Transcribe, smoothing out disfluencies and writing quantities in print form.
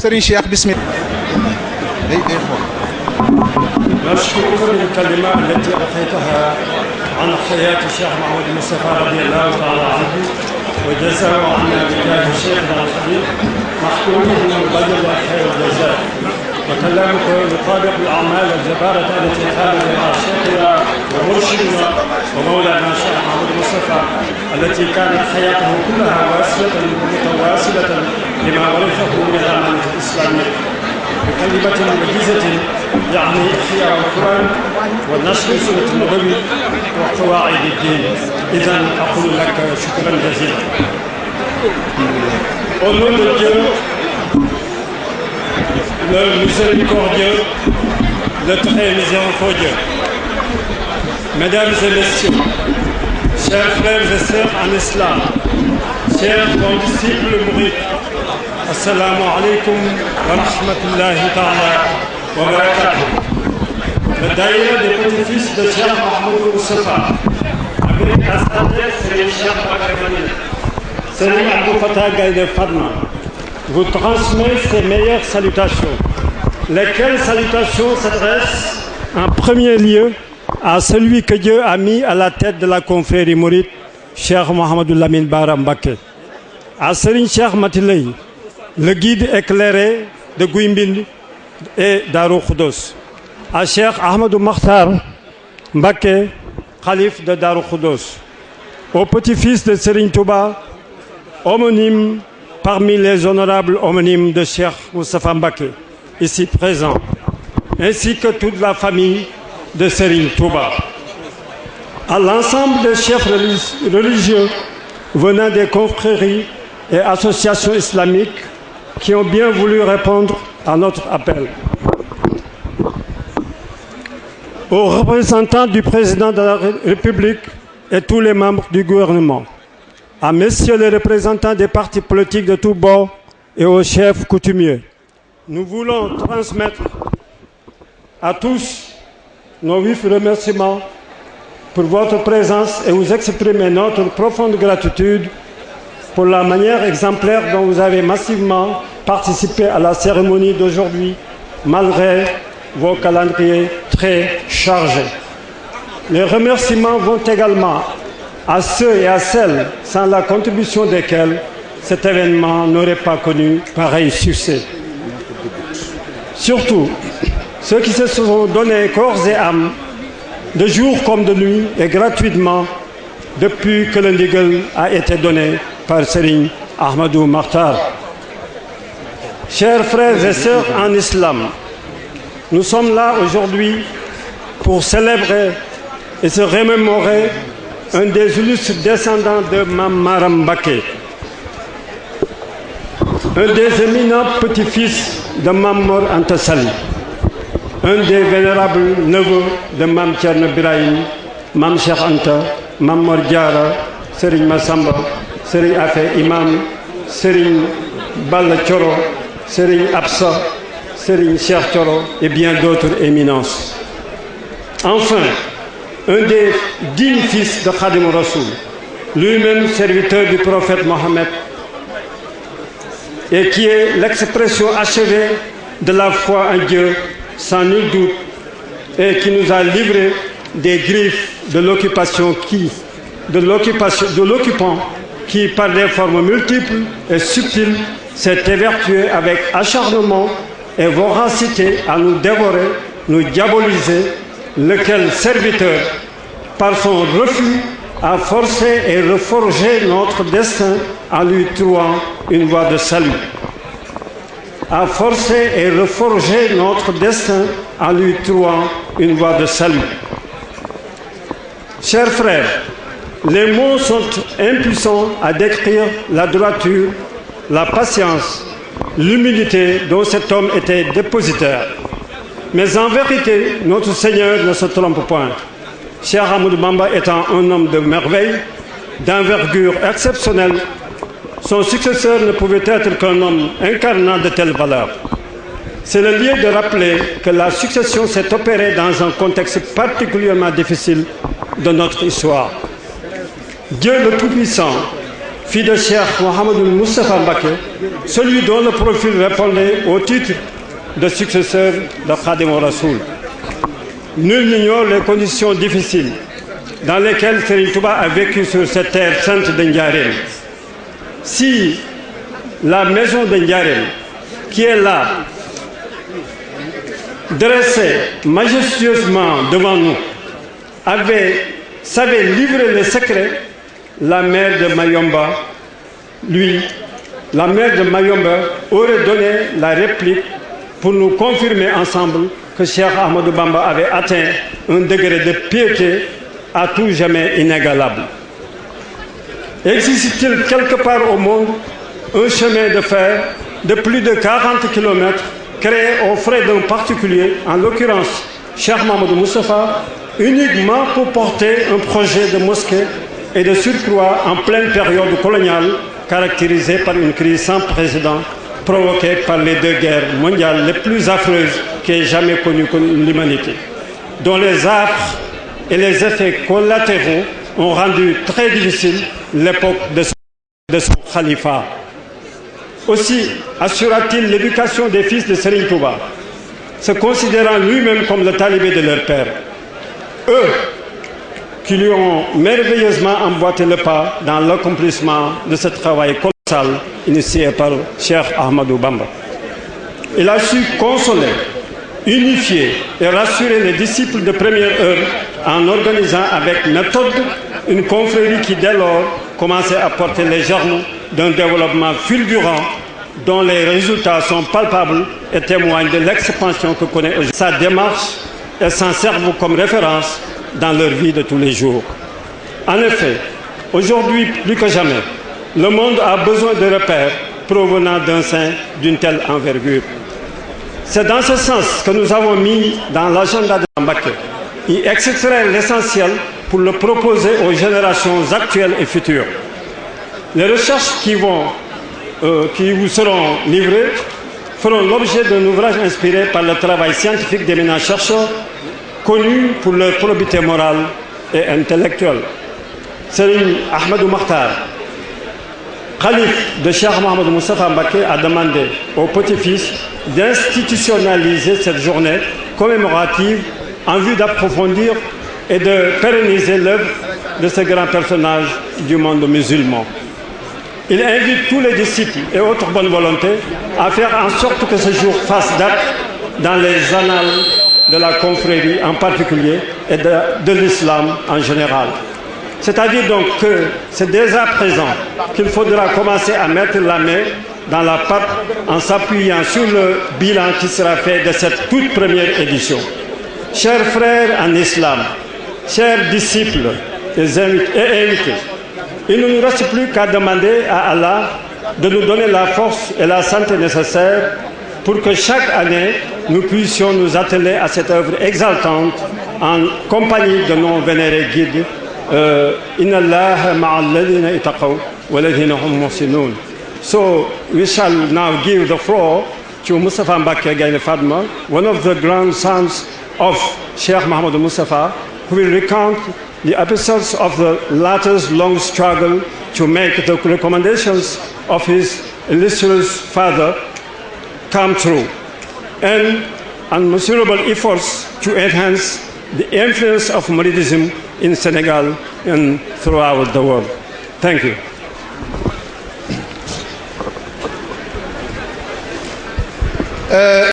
Serigne Cheikh bismillah. نشكرك للكلمة التي أعطيتها عن حياة الشيخ محمود المصطفى رضي الله تعالى عنه وجزاه عنا بجاه شيخنا الحبيب محكومين بذل خير الجزاء. وكلامك يطابق الأعمال الجبارة التي كانت مع شيخنا ومرشدنا ومولانا الشيخ محمود المصطفى التي كانت حياته كلها واصلة متواصلة لما ورثه من الأمانة الإسلامية بكلمة وجيزة يعني إحياء القرآن ونشر سنة النبوي وقواعد الدين. إذا أقول لك شكرا جزيلا. Au nom de Dieu, le miséricordieux, le très miséricordieux, Mesdames et Messieurs, chers frères et sœurs en islam, chers condisciples mourides, Assalamu alaikum wa rahmatullahi ta'ala wa barakatuh. Le daïra des petits-fils de Cheikh Mahmoud Moustapha, avec à sa tête Serigne Cheikh Bakary, Serigne Abdou Fatah Gaïndé Fatma, vous transmet ses meilleures salutations. Lesquelles salutations s'adressent en premier lieu à celui que Dieu a mis à la tête de la confrérie mouride, Cheikh Mouhamadou Lamine Bara Mbacké, à Serigne Cheikh Matiley, le guide éclairé de Gouy et Darou Khoudoss, à Cheikh Ahmadou Makhtar Mbacké, calife de Darou Khoudoss, au petit-fils de Serigne Touba, homonyme parmi les honorables homonymes de Cheikh Moustapha Mbacké, ici présent, ainsi que toute la famille de Serigne Touba, à l'ensemble des chefs religieux venant des confréries et associations islamiques qui ont bien voulu répondre à notre appel, aux représentants du président de la République et tous les membres du gouvernement, à messieurs les représentants des partis politiques de tous bords et aux chefs coutumiers. Nous voulons transmettre à tous nos vifs remerciements pour votre présence et vous exprimer notre profonde gratitude pour la manière exemplaire dont vous avez massivement participé à la cérémonie d'aujourd'hui, malgré vos calendriers très chargés. Les remerciements vont également à ceux et à celles sans la contribution desquels cet événement n'aurait pas connu pareil succès. Surtout, ceux qui se sont donnés corps et âme, de jour comme de nuit et gratuitement, depuis que le ndigal a été donné par Serigne Ahmadou Makhtar. Chers frères et sœurs en islam, nous sommes là aujourd'hui pour célébrer et se remémorer un des illustres descendants de Mame Maram Mbacké, un des éminents petits-fils de Mame Mor Anta Sali, un des vénérables neveux de Mame Thierno Birahim, Mame Cheikh Anta, Mame Mor Diarra, Serigne Massamba, Serigne Afé Imam, Serigne Balla Thioro, Serigne Absa, Serigne Cheikh Thioro et bien d'autres éminences. Enfin, un des dignes fils de Khadim Rassoul, lui-même serviteur du prophète Mohammed, et qui est l'expression achevée de la foi en Dieu, sans nul doute, et qui nous a livrés des griffes de l'occupant qui, par des formes multiples et subtiles, s'est évertué avec acharnement et voracité à nous dévorer, nous diaboliser, lequel serviteur, par son refus, a forcé et reforgé notre destin en lui trouvant une voie de salut. A forcé et reforgé notre destin en lui trouvant une voie de salut. Chers frères, les mots sont impuissants à décrire la droiture, la patience, l'humilité dont cet homme était dépositaire. Mais en vérité, notre Seigneur ne se trompe point. Cheikh Ahmadou Bamba étant un homme de merveille, d'envergure exceptionnelle, son successeur ne pouvait être qu'un homme incarnant de telles valeurs. C'est le lieu de rappeler que la succession s'est opérée dans un contexte particulièrement difficile de notre histoire. Dieu le Tout-Puissant fille de Cheikh Mouhamadoul Moustapha Mbacké, celui dont le profil répondait au titre de successeur de Khadim Rassoul. Nul n'ignore les conditions difficiles dans lesquelles Serigne Touba a vécu sur cette terre sainte de Ndiarème. Si la maison de Ndiarème, qui est là, dressée majestueusement devant nous, savait livrer les secrets, la mère de Mayomba, la mère de Mayomba aurait donné la réplique pour nous confirmer ensemble que Cheikh Ahmadou Bamba avait atteint un degré de piété à tout jamais inégalable. Existe-t-il quelque part au monde un chemin de fer de plus de 40 km créé aux frais d'un particulier, en l'occurrence Cheikh Mahamadou Moustapha, uniquement pour porter un projet de mosquée et de surcroît en pleine période coloniale caractérisée par une crise sans précédent provoquée par les deux guerres mondiales les plus affreuses qu'ait jamais connues l'humanité, dont les affres et les effets collatéraux ont rendu très difficile l'époque de son khalifa. Aussi assura-t-il l'éducation des fils de Serigne Touba, se considérant lui-même comme le talibé de leur père. Eux qui lui ont merveilleusement emboîté le pas dans l'accomplissement de ce travail colossal initié par Cheikh Ahmadou Bamba. Il a su consoler, unifier et rassurer les disciples de première heure en organisant avec méthode une confrérie qui dès lors commençait à porter les germes d'un développement fulgurant dont les résultats sont palpables et témoignent de l'expansion que connaît aujourd'hui sa démarche et s'en servent comme référence dans leur vie de tous les jours. En effet, aujourd'hui plus que jamais, le monde a besoin de repères provenant d'un saint d'une telle envergure. C'est dans ce sens que nous avons mis dans l'agenda de Mbacké y extraire l'essentiel pour le proposer aux générations actuelles et futures. Les recherches qui vous seront livrées feront l'objet d'un ouvrage inspiré par le travail scientifique d'éminents chercheurs connus pour leur probité morale et intellectuelle. Serigne Ahmadou Makhtar, calife de Cheikh Mouhamadoul Moustapha Mbacké, a demandé au petit-fils d'institutionnaliser cette journée commémorative en vue d'approfondir et de pérenniser l'œuvre de ce grand personnage du monde musulman. Il invite tous les disciples et autres bonnes volontés à faire en sorte que ce jour fasse date dans les annales de la confrérie en particulier et de l'islam en général. C'est-à-dire donc que c'est dès à présent qu'il faudra commencer à mettre la main dans la pâte en s'appuyant sur le bilan qui sera fait de cette toute première édition. Chers frères en islam, chers disciples et invités, il ne nous reste plus qu'à demander à Allah de nous donner la force et la santé nécessaires pour que chaque année, nous puissions nous atteler à cette œuvre exaltante en compagnie de nos vénérés guides. Inna Allaha ma'al ladhina ittaqaw wa ladhina hum muhsinun. So we shall now give the floor to Moustapha Mbacké Gaïndé Fatma, one of the grandsons of Cheikh Mouhamadoul Moustapha, who will recount the episodes of the latter's long struggle to make the recommendations of his illustrious father come true, and unmeasurable efforts to enhance the influence of Mouridism in Senegal and throughout the world. Thank you.